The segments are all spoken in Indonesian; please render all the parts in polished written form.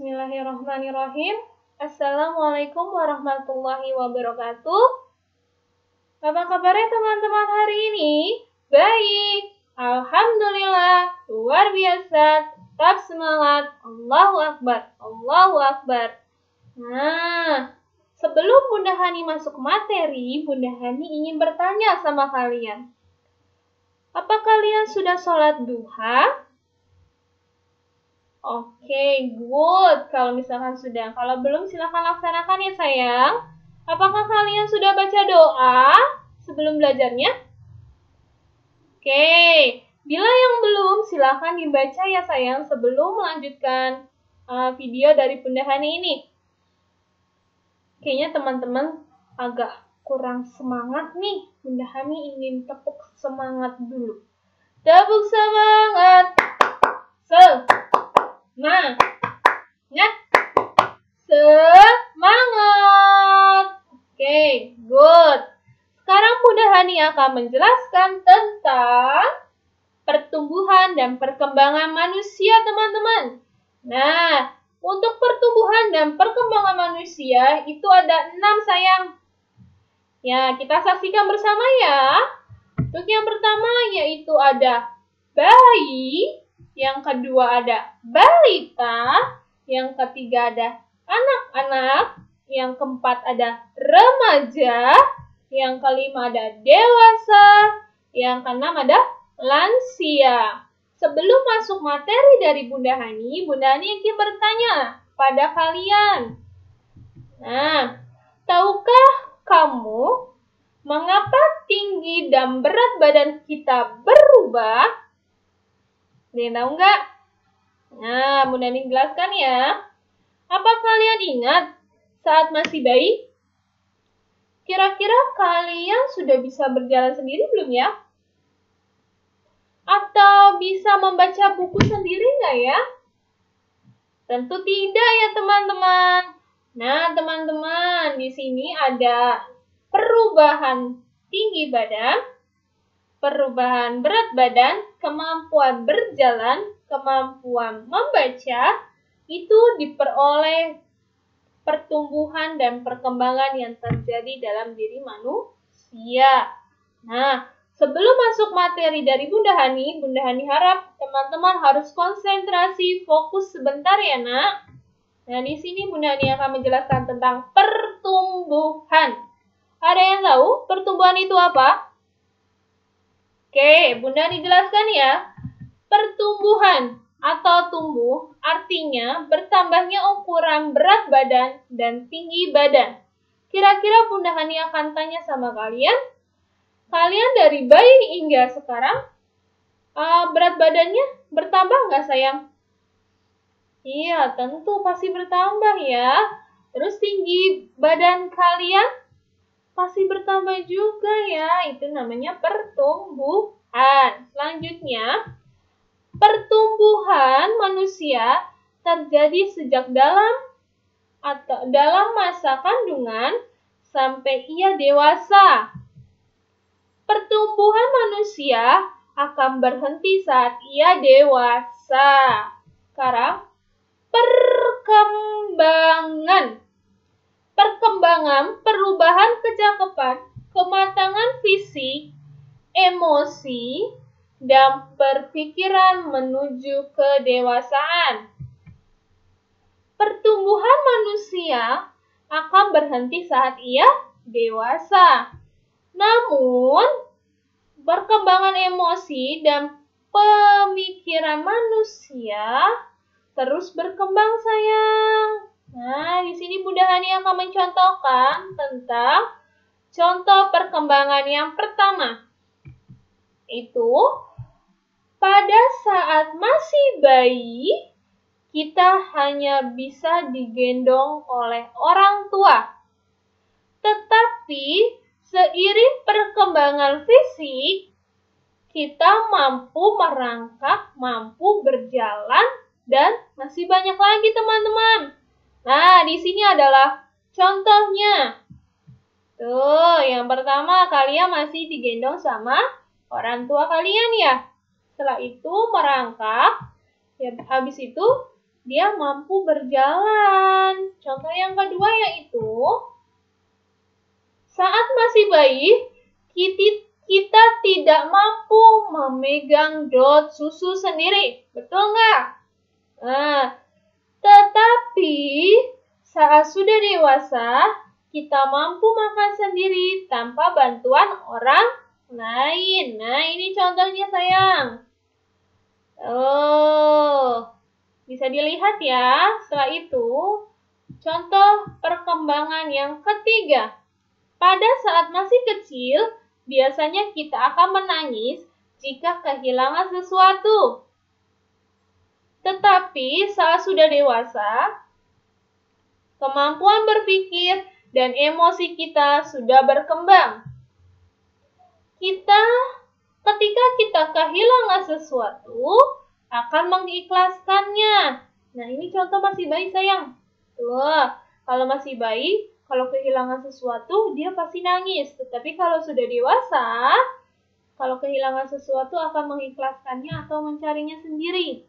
Bismillahirrahmanirrahim. Assalamualaikum warahmatullahi wabarakatuh. Apa kabarnya teman-teman hari ini? Baik. Alhamdulillah. Luar biasa. Tetap semangat. Allahu Akbar. Allahu Akbar. Nah, sebelum Bunda Hani masuk materi, Bunda Hani ingin bertanya sama kalian. Apa kalian sudah sholat duha? Oke, good. Kalau misalkan sudah. Kalau belum, silakan laksanakan ya sayang. Apakah kalian sudah baca doa sebelum belajarnya? Oke, bila yang belum, silakan dibaca ya sayang sebelum melanjutkan video dari Bunda Hani ini. Kayaknya teman-teman agak kurang semangat nih. Bunda Hani ingin tepuk semangat dulu. Tepuk semangat. Semangat. Oke, good. Sekarang Bunda Hani akan menjelaskan tentang pertumbuhan dan perkembangan manusia, teman-teman. Nah, untuk pertumbuhan dan perkembangan manusia itu ada 6 sayang. Ya, kita saksikan bersama ya. Untuk yang pertama yaitu ada bayi. Yang kedua ada balita, yang ketiga ada anak-anak, yang keempat ada remaja, yang kelima ada dewasa, yang keenam ada lansia. Sebelum masuk materi dari Bunda Hani ingin bertanya pada kalian. Nah, tahukah kamu mengapa tinggi dan berat badan kita berubah? Ada yang tahu nggak? Nah, Bunda Hani jelaskan ya. Apa kalian ingat saat masih bayi? Kira-kira kalian sudah bisa berjalan sendiri belum ya? Atau bisa membaca buku sendiri nggak ya? Tentu tidak ya teman-teman. Nah, teman-teman, di sini ada perubahan tinggi badan, perubahan berat badan, kemampuan berjalan, kemampuan membaca, itu diperoleh pertumbuhan dan perkembangan yang terjadi dalam diri manusia. Nah, sebelum masuk materi dari Bunda Hani harap teman-teman harus konsentrasi, fokus sebentar ya nak. Nah, di sini Bunda Hani akan menjelaskan tentang pertumbuhan. Ada yang tahu pertumbuhan itu apa? Oke, Bunda Hani jelaskan ya. Pertumbuhan atau tumbuh artinya bertambahnya ukuran berat badan dan tinggi badan. Kira-kira Bunda Hani akan tanya sama kalian. Kalian dari bayi hingga sekarang, berat badannya bertambah nggak sayang? Iya, tentu pasti bertambah ya. Terus tinggi badan kalian pasti bertambah juga ya. Itu namanya pertumbuhan. Selanjutnya, pertumbuhan manusia terjadi sejak dalam masa kandungan sampai ia dewasa. Pertumbuhan manusia akan berhenti saat ia dewasa. Sekarang, perkembangan, perubahan kecakapan, kematangan fisik, emosi, dan berpikiran menuju kedewasaan. Pertumbuhan manusia akan berhenti saat ia dewasa. Namun, perkembangan emosi dan pemikiran manusia terus berkembang sayang. Nah, di sini Bunda Hani akan mencontohkan tentang contoh perkembangan yang pertama. Itu pada saat masih bayi, kita hanya bisa digendong oleh orang tua. Tetapi seiring perkembangan fisik, kita mampu merangkak, mampu berjalan, dan masih banyak lagi teman-teman. Nah, di sini adalah contohnya. Tuh, yang pertama kalian masih digendong sama orang tua kalian ya. Setelah itu merangkak, ya habis itu dia mampu berjalan. Contoh yang kedua yaitu saat masih bayi, kita tidak mampu memegang dot susu sendiri. Betul nggak? Nah, tetapi saat sudah dewasa, kita mampu makan sendiri tanpa bantuan orang lain. Nah, ini contohnya sayang. Bisa dilihat ya. Setelah itu, contoh perkembangan yang ketiga. Pada saat masih kecil, biasanya kita akan menangis jika kehilangan sesuatu. Tetapi saat sudah dewasa, kemampuan berpikir dan emosi kita sudah berkembang. Ketika kita kehilangan sesuatu, akan mengikhlaskannya. Nah, ini contoh masih bayi sayang. Tuh, kalau masih bayi, kalau kehilangan sesuatu, dia pasti nangis. Tetapi kalau sudah dewasa, kalau kehilangan sesuatu akan mengikhlaskannya atau mencarinya sendiri.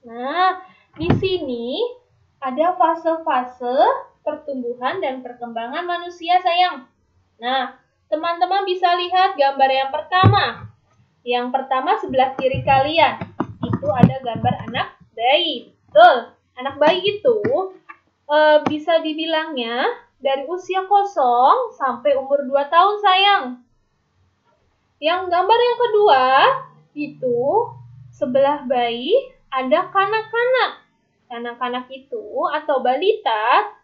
Nah, di sini ada fase-fase pertumbuhan dan perkembangan manusia sayang. Nah, teman-teman bisa lihat gambar yang pertama. Yang pertama sebelah kiri kalian. Itu ada gambar anak bayi. Betul, anak bayi itu bisa dibilangnya dari usia 0 sampai umur 2 tahun sayang. Yang gambar yang kedua, itu sebelah bayi ada kanak-kanak. Kanak-kanak itu atau balita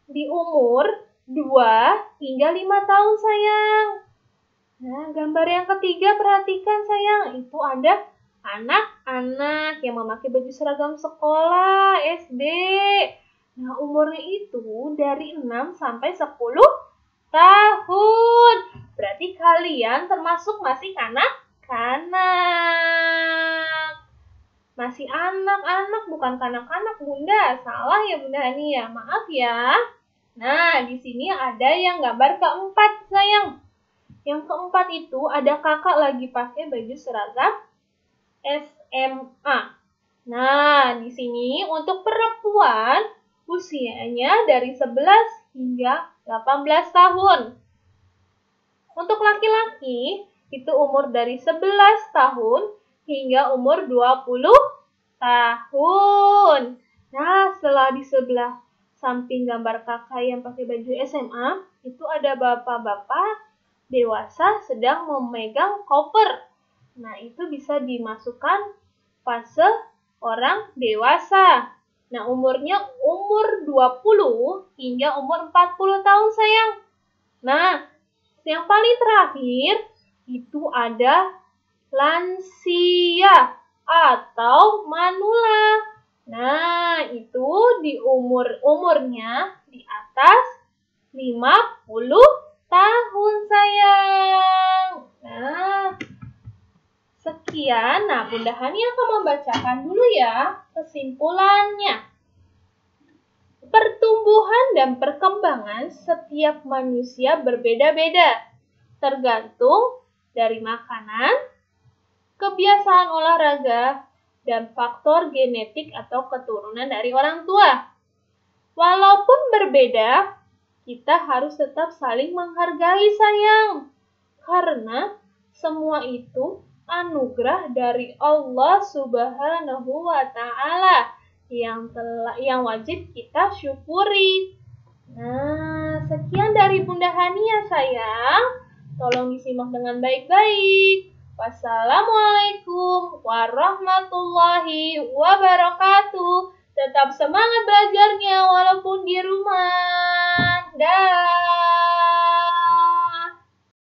di umur 2 hingga 5 tahun sayang. Nah, gambar yang ketiga perhatikan sayang, itu ada anak-anak yang memakai baju seragam sekolah SD. Nah, umurnya itu dari 6 sampai 10 tahun. Berarti kalian termasuk masih kanak-kanak. Masih anak-anak, bukan kanak-kanak, Bunda. Salah ya, Bunda Hani ya. Maaf ya. Nah, di sini ada yang gambar keempat, sayang. Yang keempat itu ada kakak lagi pakai baju seragam SMA. Nah, di sini untuk perempuan usianya dari 11 hingga 18 tahun. Untuk laki-laki itu umur dari 11 tahun hingga umur 20 tahun. Nah, setelah di sebelah samping gambar kakak yang pakai baju SMA, itu ada bapak-bapak dewasa sedang memegang koper. Nah, itu bisa dimasukkan fase orang dewasa. Nah, umurnya umur 20 hingga umur 40 tahun sayang. Nah, yang paling terakhir itu ada lansia atau manula. Nah, itu di umurnya di atas 50 tahun sayang. Nah, sekian. Nah, Bunda Hani akan membacakan dulu ya kesimpulannya. Pertumbuhan dan perkembangan setiap manusia berbeda-beda, tergantung dari makanan, kebiasaan olahraga, dan faktor genetik atau keturunan dari orang tua. Walaupun berbeda, kita harus tetap saling menghargai sayang. Karena semua itu anugerah dari Allah Subhanahu wa Ta'ala yang wajib kita syukuri. Nah, sekian dari Bunda Hani ya sayang. Tolong disimak dengan baik-baik. Wassalamualaikum warahmatullahi wabarakatuh. Tetap semangat belajarnya walaupun di rumah. Dah.